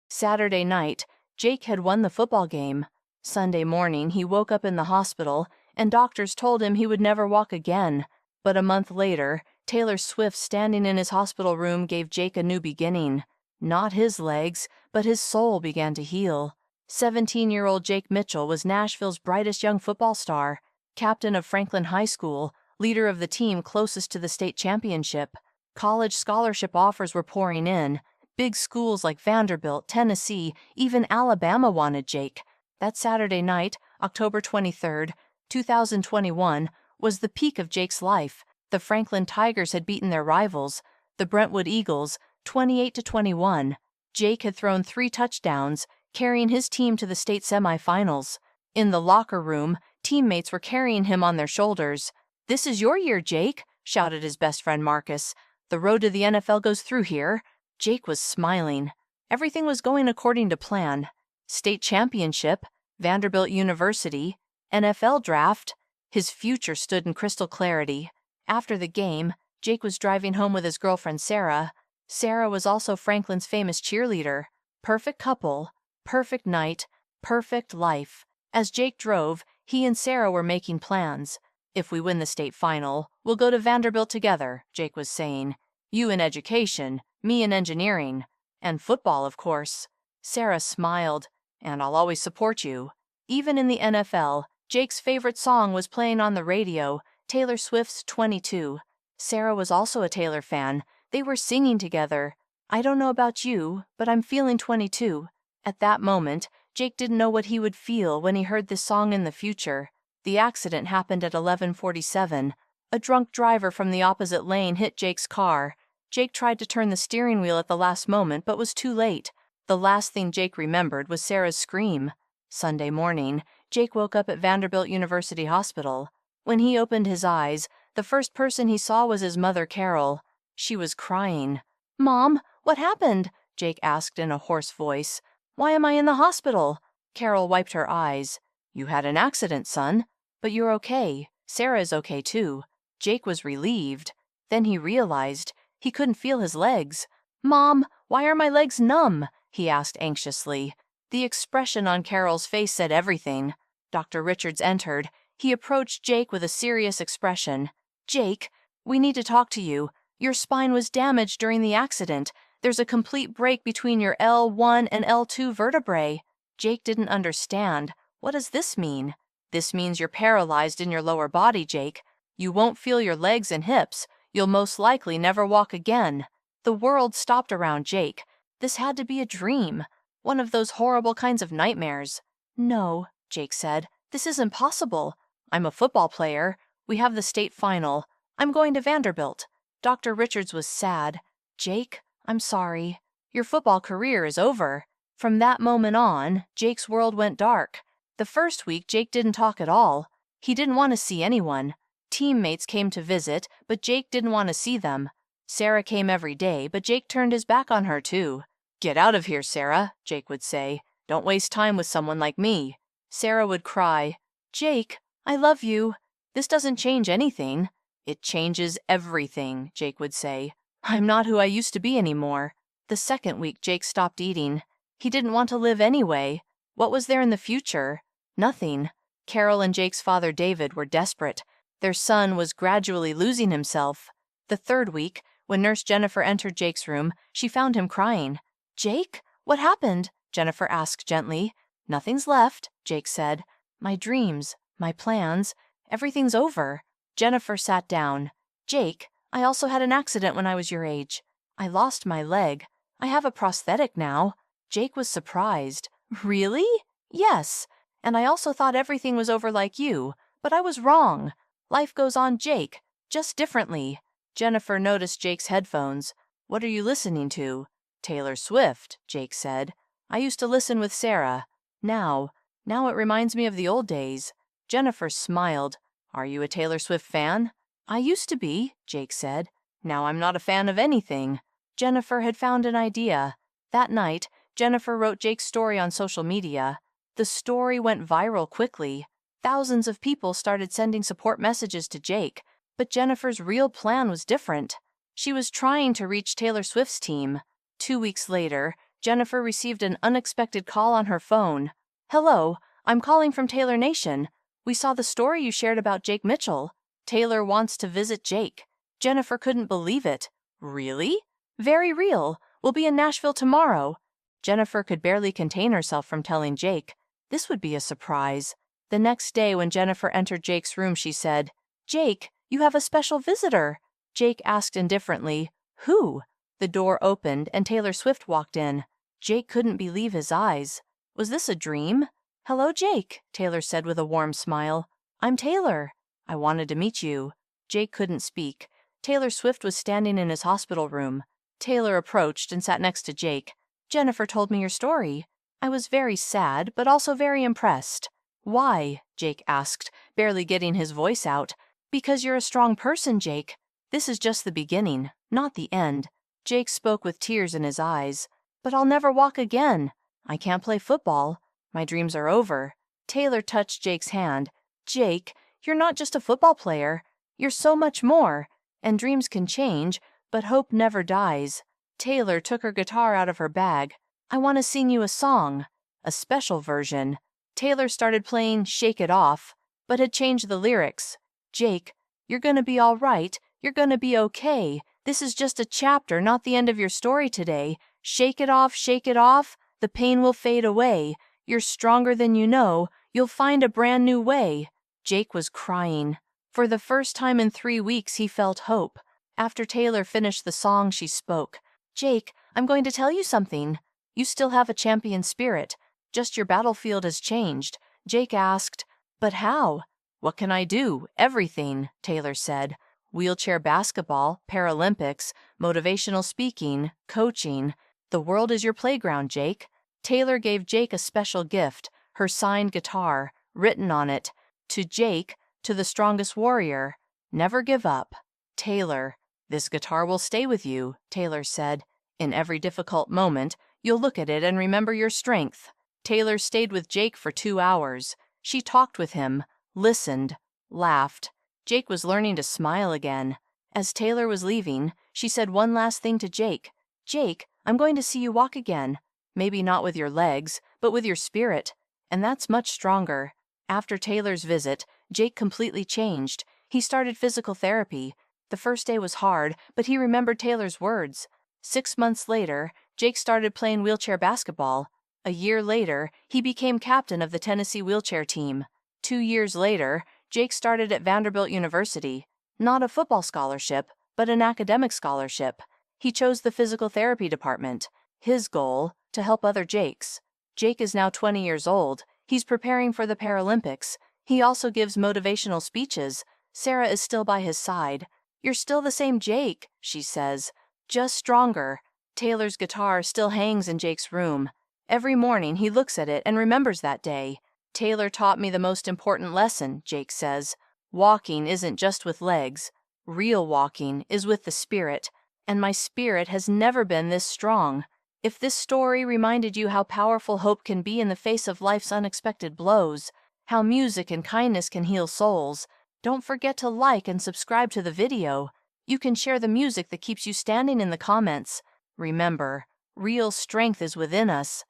Saturday night, Jake had won the football game. Sunday morning, he woke up in the hospital, and doctors told him he would never walk again. But a month later, Taylor Swift standing in his hospital room gave Jake a new beginning. Not his legs, but his soul began to heal. 17-year-old Jake Mitchell was Nashville's brightest young football star, captain of Franklin High School, leader of the team closest to the state championship. College scholarship offers were pouring in. Big schools like Vanderbilt, Tennessee, even Alabama wanted Jake. That Saturday night, October 23, 2021, was the peak of Jake's life. The Franklin Tigers had beaten their rivals, the Brentwood Eagles, 28-21. Jake had thrown 3 touchdowns, carrying his team to the state semifinals. In the locker room, teammates were carrying him on their shoulders. "This is your year, Jake," shouted his best friend Marcus. "The road to the NFL goes through here." Jake was smiling. Everything was going according to plan. State championship, Vanderbilt University, NFL draft. His future stood in crystal clarity. After the game, Jake was driving home with his girlfriend Sarah. Sarah was also Franklin's famous cheerleader. Perfect couple, perfect night, perfect life. As Jake drove, he and Sarah were making plans. "If we win the state final, we'll go to Vanderbilt together," Jake was saying. "You in education, me in engineering. And football, of course." Sarah smiled. "And I'll always support you." Even in the NFL, Jake's favorite song was playing on the radio, Taylor Swift's 22. Sarah was also a Taylor fan. They were singing together. "I don't know about you, but I'm feeling 22. At that moment, Jake didn't know what he would feel when he heard this song in the future. The accident happened at 11:47. A drunk driver from the opposite lane hit Jake's car. Jake tried to turn the steering wheel at the last moment, but was too late. The last thing Jake remembered was Sarah's scream. Sunday morning, Jake woke up at Vanderbilt University Hospital. When he opened his eyes, the first person he saw was his mother, Carol. She was crying. "Mom, what happened?" Jake asked in a hoarse voice. "Why am I in the hospital?" Carol wiped her eyes. "You had an accident, son. But you're okay. Sarah is okay, too." Jake was relieved. Then he realized he couldn't feel his legs. "Mom, why are my legs numb?" he asked anxiously. The expression on Carol's face said everything. Dr. Richards entered. He approached Jake with a serious expression. "Jake, we need to talk to you. Your spine was damaged during the accident. There's a complete break between your L1 and L2 vertebrae." Jake didn't understand. "What does this mean?" "This means you're paralyzed in your lower body, Jake. You won't feel your legs and hips. You'll most likely never walk again." The world stopped around Jake. This had to be a dream. One of those horrible kinds of nightmares. "No," Jake said. "This isn't possible. I'm a football player. We have the state final. I'm going to Vanderbilt." Dr. Richards was sad. "Jake, I'm sorry. Your football career is over." From that moment on, Jake's world went dark. The first week, Jake didn't talk at all. He didn't want to see anyone. Teammates came to visit, but Jake didn't want to see them. Sarah came every day, but Jake turned his back on her, too. "Get out of here, Sarah," Jake would say. "Don't waste time with someone like me." Sarah would cry, "Jake, I love you. This doesn't change anything." "It changes everything," Jake would say. "I'm not who I used to be anymore." The second week, Jake stopped eating. He didn't want to live anyway. What was there in the future? Nothing. Carol and Jake's father, David, were desperate. Their son was gradually losing himself. The third week, when Nurse Jennifer entered Jake's room, she found him crying. "Jake, what happened?" Jennifer asked gently. "Nothing's left," Jake said. "My dreams, my plans, everything's over." Jennifer sat down. "Jake, I also had an accident when I was your age. I lost my leg. I have a prosthetic now." Jake was surprised. "Really?" "Yes. And I also thought everything was over like you, but I was wrong. Life goes on, Jake, just differently." Jennifer noticed Jake's headphones. "What are you listening to?" "Taylor Swift," Jake said. "I used to listen with Sarah. Now it reminds me of the old days." Jennifer smiled. "Are you a Taylor Swift fan?" "I used to be," Jake said. "Now I'm not a fan of anything." Jennifer had found an idea. That night, Jennifer wrote Jake's story on social media. The story went viral quickly. Thousands of people started sending support messages to Jake, but Jennifer's real plan was different. She was trying to reach Taylor Swift's team. 2 weeks later, Jennifer received an unexpected call on her phone. "Hello, I'm calling from Taylor Nation. We saw the story you shared about Jake Mitchell. Taylor wants to visit Jake." Jennifer couldn't believe it. "Really?" "Very real. We'll be in Nashville tomorrow." Jennifer could barely contain herself from telling Jake. This would be a surprise. The next day, when Jennifer entered Jake's room, she said, "Jake, you have a special visitor." Jake asked indifferently, "Who?" The door opened and Taylor Swift walked in. Jake couldn't believe his eyes. Was this a dream? "Hello, Jake," Taylor said with a warm smile. "I'm Taylor." "I wanted to meet you." Jake couldn't speak. Taylor Swift was standing in his hospital room. Taylor approached and sat next to Jake. "Jennifer told me your story. I was very sad, but also very impressed." "Why?" Jake asked, barely getting his voice out. "Because you're a strong person, Jake. This is just the beginning, not the end." Jake spoke with tears in his eyes. "But I'll never walk again. I can't play football. My dreams are over." Taylor touched Jake's hand. "Jake, you're not just a football player. You're so much more. And dreams can change, but hope never dies." Taylor took her guitar out of her bag. "I want to sing you a song. A special version." Taylor started playing Shake It Off, but had changed the lyrics. "Jake, you're gonna be all right. You're gonna be okay. This is just a chapter, not the end of your story today. Shake it off, shake it off. The pain will fade away. You're stronger than you know. You'll find a brand new way." Jake was crying. For the first time in 3 weeks, he felt hope. After Taylor finished the song, she spoke. "Jake, I'm going to tell you something. You still have a champion spirit. Just your battlefield has changed." Jake asked, "But how?" "What can I do? Everything," Taylor said. "Wheelchair basketball, Paralympics, motivational speaking, coaching. The world is your playground, Jake." Taylor gave Jake a special gift, her signed guitar, written on it, "To Jake, to the strongest warrior. Never give up. Taylor." "This guitar will stay with you," Taylor said. "In every difficult moment, you'll look at it and remember your strength." Taylor stayed with Jake for 2 hours. She talked with him, listened, laughed. Jake was learning to smile again. As Taylor was leaving, she said one last thing to Jake. "Jake, I'm going to see you walk again. Maybe not with your legs, but with your spirit. And that's much stronger." After Taylor's visit, Jake completely changed. He started physical therapy. The first day was hard, but he remembered Taylor's words. 6 months later, Jake started playing wheelchair basketball. A year later, he became captain of the Tennessee wheelchair team. 2 years later, Jake started at Vanderbilt University. Not a football scholarship, but an academic scholarship. He chose the physical therapy department. His goal, to help other Jakes. Jake is now 20 years old. He's preparing for the Paralympics. He also gives motivational speeches. Sarah is still by his side. "You're still the same Jake," she says. "Just stronger." Taylor's guitar still hangs in Jake's room. Every morning he looks at it and remembers that day. "Taylor taught me the most important lesson," Jake says. "Walking isn't just with legs. Real walking is with the spirit. And my spirit has never been this strong." If this story reminded you how powerful hope can be in the face of life's unexpected blows, how music and kindness can heal souls, don't forget to like and subscribe to the video. You can share the music that keeps you standing in the comments. Remember, real strength is within us.